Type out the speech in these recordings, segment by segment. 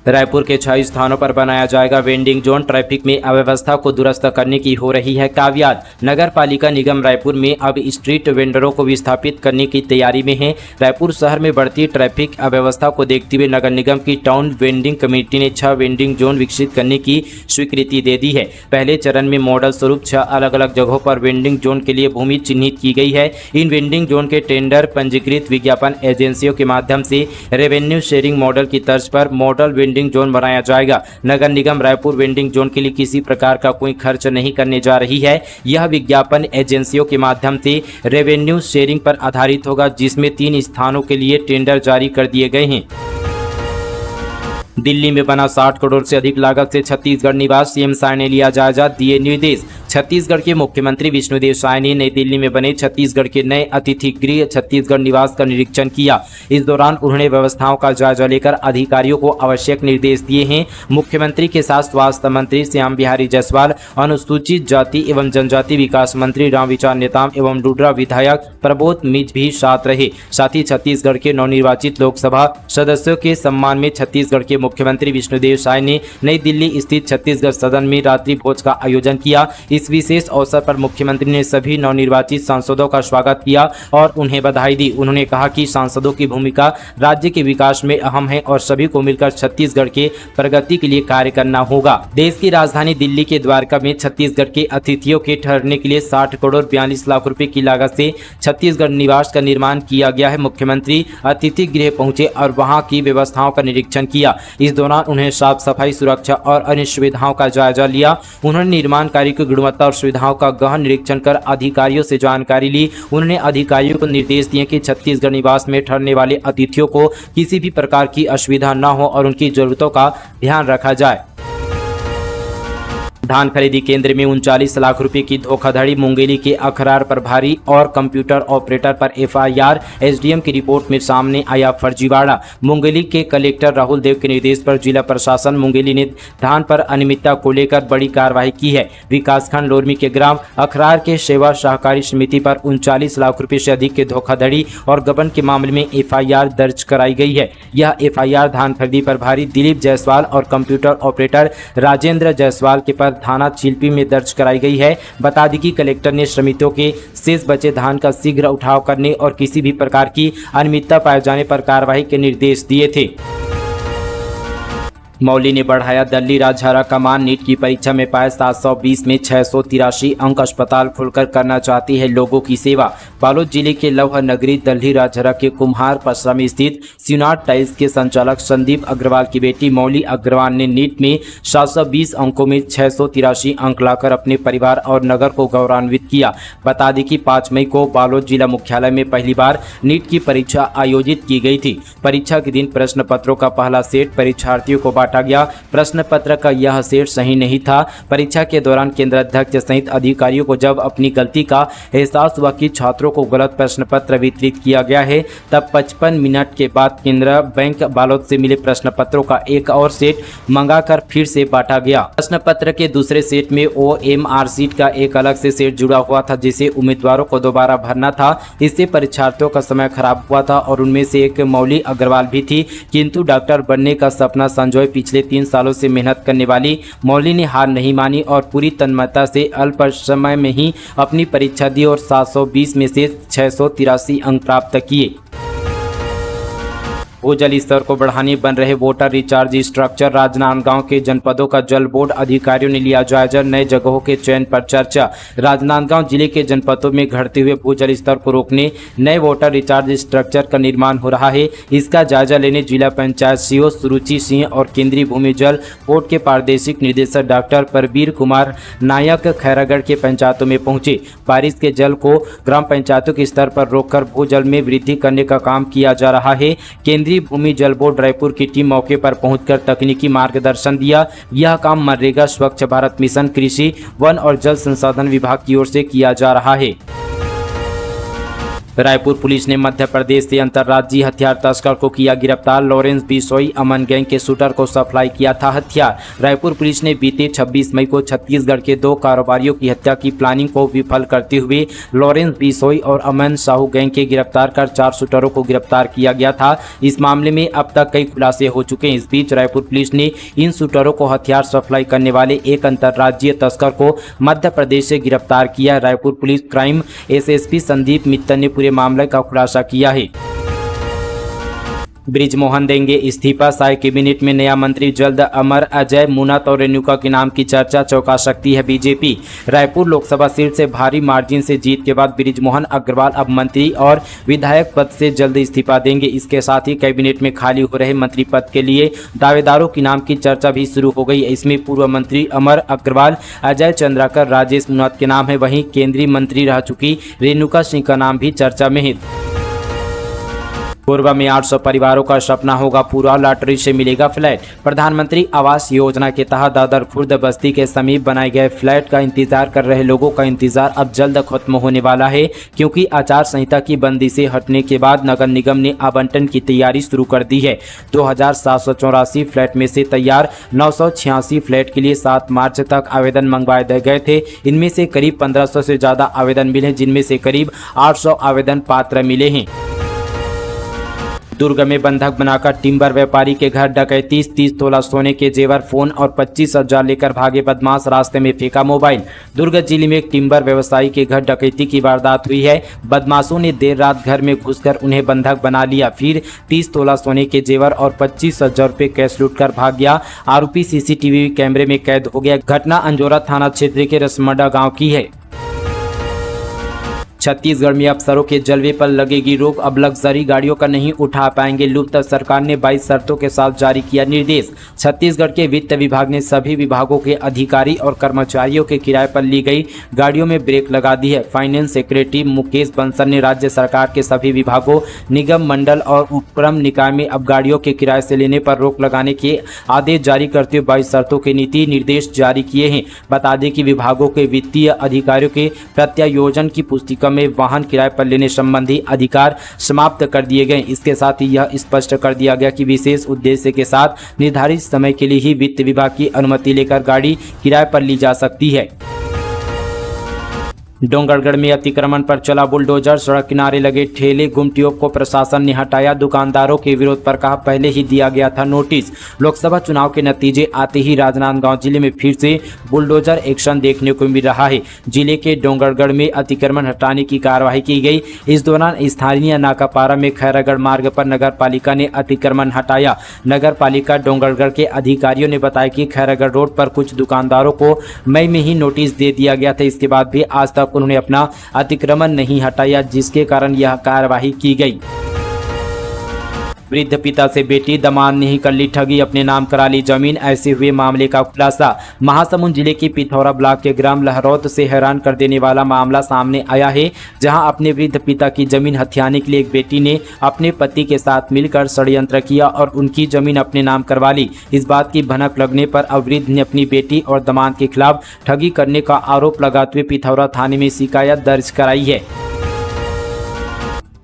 रायपुर के 6 स्थानों पर बनाया जाएगा वेंडिंग जोन। ट्रैफिक में अव्यवस्था को दुरुस्त करने की हो रही है कावियाद। नगर पालिका निगम रायपुर में अब स्ट्रीट वेंडरों को विस्थापित करने की तैयारी में है। रायपुर शहर में बढ़ती ट्रैफिक अव्यवस्था को देखते हुए नगर निगम की टाउन वेंडिंग कमेटी ने 6 वेंडिंग जोन विकसित करने की स्वीकृति दे दी है। पहले चरण में मॉडल स्वरूप 6 अलग अलग जगहों पर वेंडिंग जोन के लिए भूमि चिन्हित की गई है। इन वेंडिंग जोन के टेंडर पंजीकृत विज्ञापन एजेंसियों के माध्यम से रेवेन्यू शेयरिंग मॉडल की तर्ज पर मॉडल वेंडिंग जोन बनाया जाएगा। नगर निगम रायपुर वेंडिंग जोन के लिए किसी प्रकार का कोई खर्च नहीं करने जा रही है। यह विज्ञापन एजेंसियों के माध्यम से रेवेन्यू शेयरिंग पर आधारित होगा, जिसमें 3 स्थानों के लिए टेंडर जारी कर दिए गए हैं। दिल्ली में बना 60 करोड़ से अधिक लागत से छत्तीसगढ़ निवास, सीएम साय ने लिया जायजा, दिए निर्देश। छत्तीसगढ़ के मुख्यमंत्री विष्णुदेव साय ने नई दिल्ली में बने छत्तीसगढ़ के नए अतिथि गृह छत्तीसगढ़ निवास का निरीक्षण किया। इस दौरान उन्होंने व्यवस्थाओं का जायजा लेकर अधिकारियों को आवश्यक निर्देश दिए हैं। मुख्यमंत्री के साथ स्वास्थ्य मंत्री श्याम बिहारी जायसवाल, अनुसूचित जाति एवं जनजाति विकास मंत्री रामविचार नेताम एवं लुड्रा विधायक प्रबोध मिज भी साथ रहे। साथ ही छत्तीसगढ़ के नवनिर्वाचित लोकसभा सदस्यों के सम्मान में छत्तीसगढ़ के मुख्यमंत्री विष्णुदेव साय ने नई दिल्ली स्थित छत्तीसगढ़ सदन में रात्रि भोज का आयोजन किया। इस विशेष अवसर पर मुख्यमंत्री ने सभी नवनिर्वाचित सांसदों का स्वागत किया और उन्हें बधाई दी। उन्होंने कहा कि सांसदों की भूमिका राज्य के विकास में अहम है और सभी को मिलकर छत्तीसगढ़ के प्रगति के लिए कार्य करना होगा। देश की राजधानी दिल्ली के द्वारका में छत्तीसगढ़ के अतिथियों के ठहरने के लिए 60 करोड़ 42 लाख रुपए की लागत से छत्तीसगढ़ निवास का निर्माण किया गया है। मुख्यमंत्री अतिथि गृह पहुंचे और वहां की व्यवस्थाओं का निरीक्षण किया। इस दौरान उन्हें साफ सफाई, सुरक्षा और अन्य सुविधाओं का जायजा लिया। उन्होंने निर्माण कार्य की गुणवत्ता और सुविधाओं का गहन निरीक्षण कर अधिकारियों से जानकारी ली। उन्होंने अधिकारियों को निर्देश दिए कि छत्तीसगढ़ निवास में ठहरने वाले अतिथियों को किसी भी प्रकार की असुविधा न हो और उनकी जरूरतों का ध्यान रखा जाए। धान खरीदी केंद्र में 39 लाख रुपए की धोखाधड़ी, मुंगेली के अखरार प्रभारी और कंप्यूटर ऑपरेटर पर एफआईआर। एसडीएम की रिपोर्ट में सामने आया फर्जीवाड़ा। मुंगेली के कलेक्टर राहुल देव के निर्देश पर जिला प्रशासन मुंगेली ने धान पर अनियमितता को लेकर बड़ी कार्रवाई की है। विकासखंड लोरमी के ग्राम अखरार के सेवा सहकारी समिति पर 39 लाख रुपए से अधिक के धोखाधड़ी और गबन के मामले में एफआईआर दर्ज कराई गई है। यह एफआईआर धान खरीदी प्रभारी दिलीप जायसवाल और कंप्यूटर ऑपरेटर राजेंद्र जायसवाल के पर थाना चिल्पी में दर्ज कराई गई है। बता दें कि कलेक्टर ने समितियों के शेष बचे धान का शीघ्र उठाव करने और किसी भी प्रकार की अनियमितता पाए जाने पर कार्रवाई के निर्देश दिए थे। मौली ने बढ़ाया दल्ली राजहरा का मान, नीट की परीक्षा में पाए 720 में 683 अंक। अस्पताल खुलकर करना चाहती है लोगों की सेवा। बालोद जिले के लौह नगरी दल्ली राजहरा के कुम्हार पसरा में स्थित सिनाट टाइल्स के संचालक संदीप अग्रवाल की बेटी मौली अग्रवाल ने नीट में 720 अंकों में 683 अंक लाकर अपने परिवार और नगर को गौरवान्वित किया। बता दें कि 5 मई को बालोद जिला मुख्यालय में पहली बार नीट की परीक्षा आयोजित की गई थी। परीक्षा के दिन प्रश्न पत्रों का पहला सेट परीक्षार्थियों को बांटा गया। प्रश्न पत्र का यह सेट सही नहीं था। परीक्षा के दौरान केंद्र अध्यक्ष सहित अधिकारियों को जब अपनी गलती का एहसास हुआ कि छात्रों को गलत प्रश्न पत्र वितरित किया गया है, तब 55 मिनट के बाद केंद्र बैंक बालोद से मिले प्रश्न पत्रों का एक और सेट मंगाकर फिर से बांटा गया। प्रश्न पत्र के दूसरे सेट में OMR सीट का एक अलग से सेट जुड़ा हुआ था, जिसे उम्मीदवारों को दोबारा भरना था। इससे परीक्षार्थियों का समय खराब हुआ था और उनमें से एक मौली अग्रवाल भी थी। किंतु डॉक्टर बनने का सपना संजोए पिछले 3 सालों से मेहनत करने वाली मौली ने हार नहीं मानी और पूरी तन्मयता से अल्प समय में ही अपनी परीक्षा दी और 720 में से 683 अंक प्राप्त किए। भूजल स्तर को बढ़ाने बन रहे वोटर रिचार्ज स्ट्रक्चर। राजनांदगांव के जनपदों का जल बोर्ड अधिकारियों ने लिया जायजा, नए जगहों के चयन पर चर्चा। राजनांदगांव जिले के जनपदों में घटते हुए भूजल स्तर को रोकने नए वोटर रिचार्ज स्ट्रक्चर का निर्माण हो रहा है। इसका जायजा लेने जिला पंचायत सीओ सुरुचि सिंह और केंद्रीय भूमि जल बोर्ड के प्रादेशिक निदेशक डॉक्टर परवीर कुमार नायक खैरागढ़ के पंचायतों में पहुंचे। बारिश के जल को ग्राम पंचायतों के स्तर पर रोककर भूजल में वृद्धि करने का काम किया जा रहा है। केंद्रीय भूमि जल बोर्ड रायपुर की टीम मौके पर पहुंचकर तकनीकी मार्गदर्शन दिया। यह काम मनरेगा, स्वच्छ भारत मिशन, कृषि, वन और जल संसाधन विभाग की ओर से किया जा रहा है। रायपुर पुलिस ने मध्य प्रदेश से अंतर्राज्यीय हथियार तस्कर को किया गिरफ्तार। लॉरेंस बिशोई अमन गैंग के शूटर को सप्लाई किया था हथियार। रायपुर पुलिस ने बीते 26 मई को छत्तीसगढ़ के 2 कारोबारियों की हत्या की प्लानिंग को विफल करते हुए लॉरेंस बिशोई और अमन साहू गैंग के गिरफ्तार कर 4 शूटरों को गिरफ्तार किया गया था। इस मामले में अब तक कई खुलासे हो चुके हैं। इस बीच रायपुर पुलिस ने इन शूटरों को हथियार सप्लाई करने वाले एक अंतर्राज्यीय तस्कर को मध्य प्रदेश से गिरफ्तार किया। Raipur police crime SSP Sandeep Mittal ने पूरे मामले का खुलासा किया है। बृजमोहन देंगे इस्तीफा, साय कैबिनेट में नया मंत्री जल्द। अमर, अजय, मुनत और रेणुका के नाम की चर्चा, चौंका सकती है बीजेपी। रायपुर लोकसभा सीट से भारी मार्जिन से जीत के बाद बृजमोहन अग्रवाल अब मंत्री और विधायक पद से जल्द इस्तीफा देंगे। इसके साथ ही कैबिनेट में खाली हो रहे मंत्री पद के लिए दावेदारों के नाम की चर्चा भी शुरू हो गई। इसमें पूर्व मंत्री अमर अग्रवाल, अजय चंद्राकर, राजेश मुनत के नाम है। वहीं केंद्रीय मंत्री रह चुकी रेणुका सिंह का नाम भी चर्चा में है। कोरबा में 800 परिवारों का सपना होगा पूरा, लॉटरी से मिलेगा फ्लैट। प्रधानमंत्री आवास योजना के तहत दादर खुर्द बस्ती के समीप बनाए गए फ्लैट का इंतजार कर रहे लोगों का इंतजार अब जल्द खत्म होने वाला है, क्योंकि आचार संहिता की बंदी से हटने के बाद नगर निगम ने आवंटन की तैयारी शुरू कर दी है। 2784 फ्लैट में से तैयार 986 फ्लैट के लिए 7 मार्च तक आवेदन मंगवाए गए थे। इनमें से करीब 1500 से ज़्यादा आवेदन मिले, जिनमें से करीब 800 आवेदन पात्र मिले हैं। दुर्ग में बंधक बनाकर टिम्बर व्यापारी के घर डकैती, 30 तोला सोने के जेवर, फोन और 25,000 लेकर भागे बदमाश, रास्ते में फेंका मोबाइल। दुर्ग जिले में एक टिम्बर व्यवसायी के घर डकैती की वारदात हुई है। बदमाशों ने देर रात घर में घुसकर उन्हें बंधक बना लिया, फिर 30 तोला सोने के जेवर और 25,000 रुपये कैश लूटकर भाग गया। आरोपी सीसीटीवी कैमरे में कैद हो गया। घटना अंजोरा थाना क्षेत्र के रसमंडा गाँव की है। छत्तीसगढ़ में अफसरों के जलवे पर लगेगी रोक, अब लग्जरी गाड़ियों का नहीं उठा पाएंगे लुफ्त। सरकार ने 22 शर्तों के साथ जारी किया निर्देश। छत्तीसगढ़ के वित्त विभाग ने सभी विभागों के अधिकारी और कर्मचारियों के किराए पर ली गई गाड़ियों में ब्रेक लगा दी है। फाइनेंस सेक्रेटरी मुकेश बंसल ने राज्य सरकार के सभी विभागों, निगम, मंडल और उपक्रम निकाय में अब गाड़ियों के किराए से लेने पर रोक लगाने के आदेश जारी करते हुए 22 शर्तों के नीति निर्देश जारी किए हैं। बता दें कि विभागों के वित्तीय अधिकारियों के प्रत्यायोजन की पुस्तिका में वाहन किराए पर लेने संबंधी अधिकार समाप्त कर दिए गए। इसके साथ ही यह स्पष्ट कर दिया गया कि विशेष उद्देश्य के साथ निर्धारित समय के लिए ही वित्त विभाग की अनुमति लेकर गाड़ी किराए पर ली जा सकती है। डोंगरगढ़ में अतिक्रमण पर चला बुलडोजर, सड़क किनारे लगे ठेले गुमटियों को प्रशासन ने हटाया। दुकानदारों के विरोध पर कहा पहले ही दिया गया था नोटिस। लोकसभा चुनाव के नतीजे आते ही राजनांदगांव जिले में फिर से बुलडोजर एक्शन देखने को मिल रहा है। जिले के डोंगरगढ़ में अतिक्रमण हटाने की कार्रवाई की गई। इस दौरान स्थानीय नाकापारा में खैरागढ़ मार्ग पर नगर पालिका ने अतिक्रमण हटाया। नगर पालिका डोंगरगढ़ के अधिकारियों ने बताया कि खैरागढ़ रोड पर कुछ दुकानदारों को मई में ही नोटिस दे दिया गया था। इसके बाद भी आज तक उन्होंने अपना अतिक्रमण नहीं हटाया, जिसके कारण यह कार्रवाई की गई। वृद्ध पिता से बेटी, दामाद ने ही कर ली ठगी, अपने नाम करा ली जमीन, ऐसे हुए मामले का खुलासा। महासमुंद जिले के पिथौरा ब्लॉक के ग्राम लहरौद से हैरान कर देने वाला मामला सामने आया है, जहां अपने वृद्ध पिता की जमीन हथियाने के लिए एक बेटी ने अपने पति के साथ मिलकर षड्यंत्र किया और उनकी जमीन अपने नाम करवा ली। इस बात की भनक लगने पर अब वृद्ध ने अपनी बेटी और दामाद के खिलाफ ठगी करने का आरोप लगाते हुए पिथौरा थाने में शिकायत दर्ज कराई है।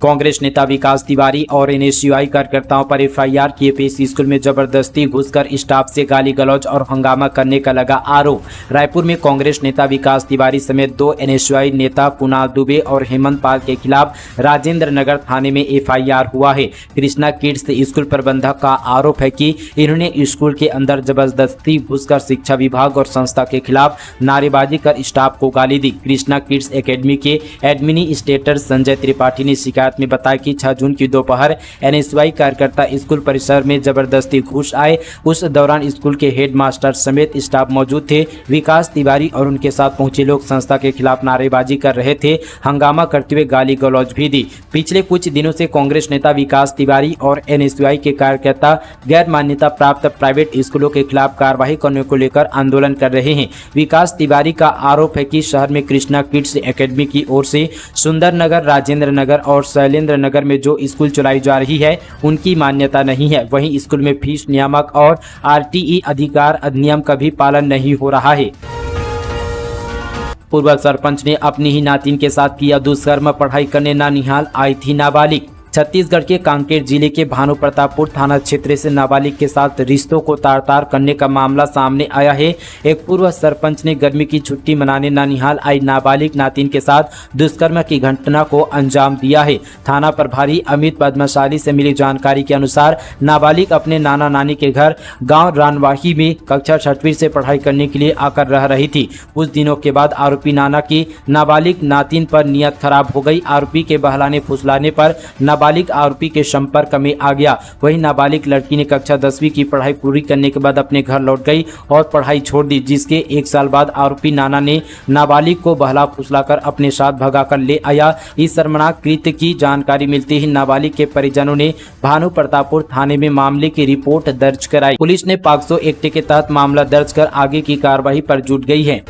कांग्रेस नेता विकास तिवारी और एनएसयूआई कार्यकर्ताओं पर एफआईआर किए। पीएससी स्कूल में जबरदस्ती घुसकर स्टाफ से गाली गलौज और हंगामा करने का लगा आरोप। रायपुर में कांग्रेस नेता विकास तिवारी समेत 2 एनएसयूआई नेता कुणाल दुबे और हेमंत पाल के खिलाफ राजेंद्र नगर थाने में एफआईआर हुआ है। कृष्णा किड्स स्कूल प्रबंधक का आरोप है कि इन्होंने स्कूल के अंदर जबरदस्ती घुसकर शिक्षा विभाग और संस्था के खिलाफ नारेबाजी कर स्टाफ को गाली दी। कृष्णा किड्स एकेडमी के एडमिनिस्ट्रेटर संजय त्रिपाठी ने शिकायत में बताया कि 6 जून की दोपहर एनएसयूआई कार्यकर्ता स्कूल परिसर में जबरदस्ती घुस आए। उस दौरान स्कूल के हेडमास्टर समेत स्टाफ मौजूद थे। विकास तिवारी और उनके साथ पहुंचे लोग संस्था के खिलाफ नारेबाजी कर रहे थे, हंगामा करते हुए गाली गलौज भी दी। पिछले कुछ दिनों से कांग्रेस नेता विकास तिवारी और एनएसयूआई के कार्यकर्ता गैर मान्यता प्राप्त प्राइवेट स्कूलों के खिलाफ कार्रवाई करने को लेकर आंदोलन कर रहे हैं। विकास तिवारी का आरोप है कि शहर में कृष्णा किड्स एकेडमी की ओर से सुंदर नगर, राजेंद्र नगर और शैलेंद्र नगर में जो स्कूल चलाई जा रही है उनकी मान्यता नहीं है। वहीं स्कूल में फीस नियामक और आरटीई अधिकार अधिनियम का भी पालन नहीं हो रहा है। पूर्व सरपंच ने अपनी ही नातिन के साथ किया दुष्कर्म। पढ़ाई करने ननिहाल आई थी नाबालिग। छत्तीसगढ़ के कांकेर जिले के भानु प्रतापपुर थाना क्षेत्र से नाबालिग के साथ रिश्तों को तार-तार करने का मामला सामने आया है। एक पूर्व सरपंच ने गर्मी की छुट्टी मनाने ननिहाल आई नाबालिग नातिन के साथ दुष्कर्म की घटना को अंजाम दिया है। थाना प्रभारी अमित पद्मशाली से मिली जानकारी के अनुसार नाबालिग अपने नाना नानी के घर गांव रानवाही में कक्षा 6वीं से पढ़ाई करने के लिए आकर रह रही थी। कुछ दिनों के बाद आरोपी नाना की नाबालिग नातिन पर नियत खराब हो गई। आरोपी के बहलाने फुसलाने पर नाबालिग आरोपी के संपर्क में आ गया। वही नाबालिग लड़की ने कक्षा 10वीं की पढ़ाई पूरी करने के बाद अपने घर लौट गई और पढ़ाई छोड़ दी, जिसके 1 साल बाद आरोपी नाना ने नाबालिग को बहला फुसलाकर अपने साथ भगाकर ले आया। इस शर्मनाक कृत्य की जानकारी मिलते ही नाबालिग के परिजनों ने भानु प्रतापपुर थाने में मामले की रिपोर्ट दर्ज कराई। पुलिस ने पॉक्सो एक्ट के तहत मामला दर्ज कर आगे की कार्रवाई पर जुट गई है।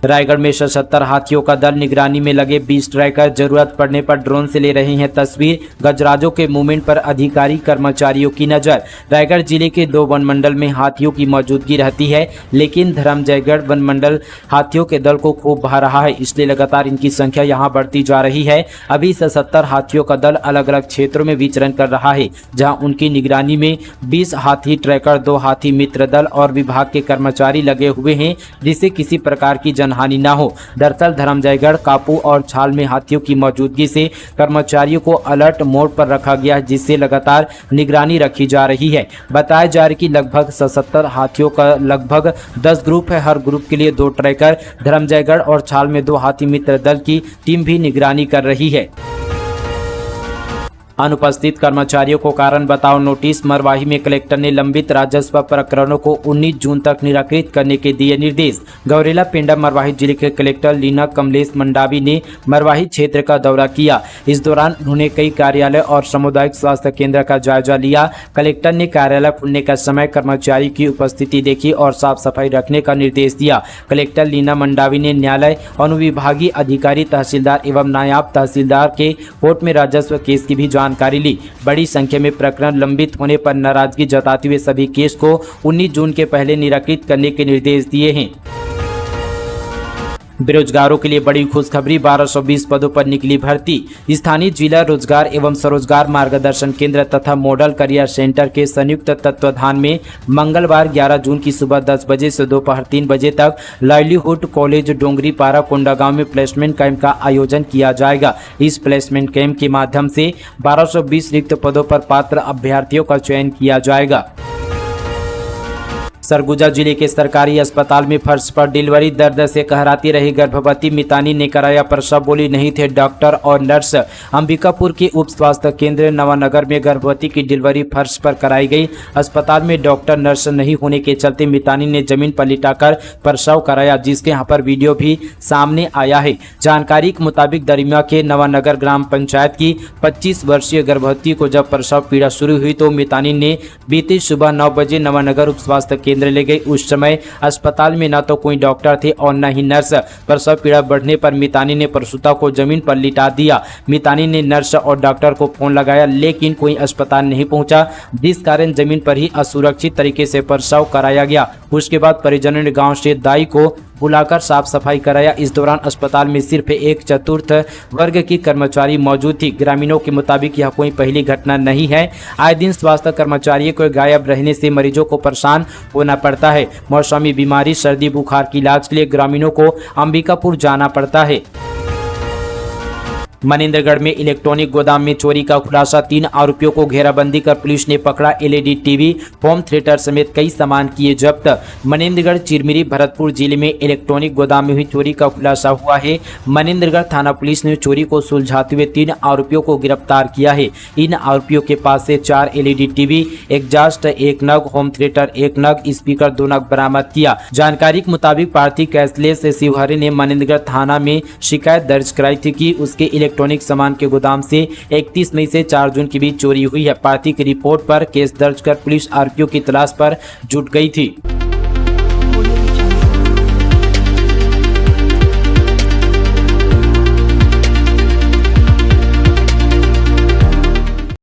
रायगढ़ में 77 हाथियों का दल, निगरानी में लगे 20 ट्रैकर, जरूरत पड़ने पर ड्रोन से ले रहे हैं तस्वीर। गजराजों के मूवमेंट पर अधिकारी कर्मचारियों की नजर। रायगढ़ जिले के 2 वन मंडल में हाथियों की मौजूदगी रहती है, लेकिन धर्मजयगढ़ वन मंडल हाथियों के दल को खूब भा रहा है, इसलिए लगातार इनकी संख्या यहां बढ़ती जा रही है। अभी 77 हाथियों का दल अलग अलग क्षेत्रों में विचरण कर रहा है, जहां उनकी निगरानी में 20 हाथी ट्रैकर, 2 हाथी मित्र दल और विभाग के कर्मचारी लगे हुए हैं, जिससे किसी प्रकार की हानि ना हो। दरअसल धर्मजयगढ़, कापू और छाल में हाथियों की मौजूदगी से कर्मचारियों को अलर्ट मोड पर रखा गया है, जिससे लगातार निगरानी रखी जा रही है। बताया जा रहा है कि लगभग 77 हाथियों का लगभग 10 ग्रुप है। हर ग्रुप के लिए 2 ट्रैकर। धर्मजयगढ़ और छाल में 2 हाथी मित्र दल की टीम भी निगरानी कर रही है। अनुपस्थित कर्मचारियों को कारण बताओ नोटिस। मरवाही में कलेक्टर ने लंबित राजस्व प्रकरणों को 19 जून तक निराकृत करने के दिए निर्देश। गौरेला पेंडा मरवाही जिले के कलेक्टर लीना कमलेश मंडावी ने मरवाही क्षेत्र का दौरा किया। इस दौरान उन्होंने कई कार्यालय और सामुदायिक स्वास्थ्य केंद्र का जायजा लिया। कलेक्टर ने कार्यालय खुलने का समय, कर्मचारी की उपस्थिति देखी और साफ सफाई रखने का निर्देश दिया। कलेक्टर लीना मंडावी ने न्यायालय, अनुविभागीय अधिकारी, तहसीलदार एवं नायब तहसीलदार के कोर्ट में राजस्व केस की भी जानकारी ली। बड़ी संख्या में प्रकरण लंबित होने पर नाराजगी जताते हुए सभी केस को 19 जून के पहले निराकृत करने के निर्देश दिए हैं। बेरोजगारों के लिए बड़ी खुशखबरी, 1220 पदों पर निकली भर्ती। स्थानीय जिला रोजगार एवं स्वरोजगार मार्गदर्शन केंद्र तथा मॉडल करियर सेंटर के संयुक्त तत्वाधान में मंगलवार 11 जून की सुबह 10 बजे से दोपहर 3 बजे तक लाइवलीहुड कॉलेज डोंगरी पारा कोंडागांव में प्लेसमेंट कैंप का आयोजन किया जाएगा। इस प्लेसमेंट कैंप के माध्यम से 1220 रिक्त पदों पर पात्र अभ्यर्थियों का चयन किया जाएगा। सरगुजा जिले के सरकारी अस्पताल में फर्श पर डिलीवरी, दर्द से कहराती रही गर्भवती मितानी ने कराया प्रसव, बोली नहीं थे डॉक्टर और नर्स। अंबिकापुर के उप स्वास्थ्य केंद्र नवानगर में गर्भवती की डिलीवरी फर्श पर कराई गई। अस्पताल में डॉक्टर नर्स नहीं होने के चलते मितानी ने जमीन पर लिटाकर प्रसव कराया, जिसके यहाँ पर वीडियो भी सामने आया है। जानकारी के मुताबिक दरिमा के नवानगर ग्राम पंचायत की 25 वर्षीय गर्भवती को जब प्रसव पीड़ा शुरू हुई तो मितानी ने बीती सुबह 9 बजे नवानगर उप स्वास्थ्य केंद्र ले गई। उस समय अस्पताल में न तो कोई डॉक्टर थे और न ही नर्स। प्रसव पीड़ा बढ़ने पर मितानी ने प्रसूता को जमीन पर लिटा दिया। मितानी ने नर्स और डॉक्टर को फोन लगाया, लेकिन कोई अस्पताल नहीं पहुंचा, जिस कारण जमीन पर ही असुरक्षित तरीके से प्रसव कराया गया। उसके बाद परिजनों ने गांव से दाई को बुलाकर साफ सफाई कराया। इस दौरान अस्पताल में सिर्फ एक चतुर्थ वर्ग की कर्मचारी मौजूद थी। ग्रामीणों के मुताबिक यह कोई पहली घटना नहीं है। आए दिन स्वास्थ्य कर्मचारियों को गायब रहने से मरीजों को परेशान होना पड़ता है। मौसमी बीमारी, सर्दी बुखार के इलाज के लिए ग्रामीणों को अंबिकापुर जाना पड़ता है। मनेंद्रगढ़ में इलेक्ट्रॉनिक गोदाम में चोरी का खुलासा, 3 आरोपियों को घेराबंदी कर पुलिस ने पकड़ा। एलईडी टीवी, होम थिएटर समेत कई सामान किए जब्त। मनेंद्रगढ़ चिरमिरी भरतपुर जिले में इलेक्ट्रॉनिक गोदाम में हुई चोरी का खुलासा हुआ है। मनेंद्रगढ़ थाना पुलिस ने चोरी को सुलझाते हुए 3 आरोपियों को गिरफ्तार किया है। इन आरोपियों के पास से 4 एलईडी टीवी, एग्जास्ट 1 नग, होम थिएटर 1 नग, स्पीकर 2 नग बरामद किया। जानकारी के मुताबिक पार्थी कैशलेस शिवहरे ने मनेंद्रगढ़ थाना में शिकायत दर्ज कराई थी कि उसके इलेक्ट्रॉनिक सामान के गोदाम से 31 मई से 4 जून के बीच चोरी हुई है। पार्थी की रिपोर्ट पर केस दर्ज कर पुलिस आरोपियों की तलाश पर जुट गई थी।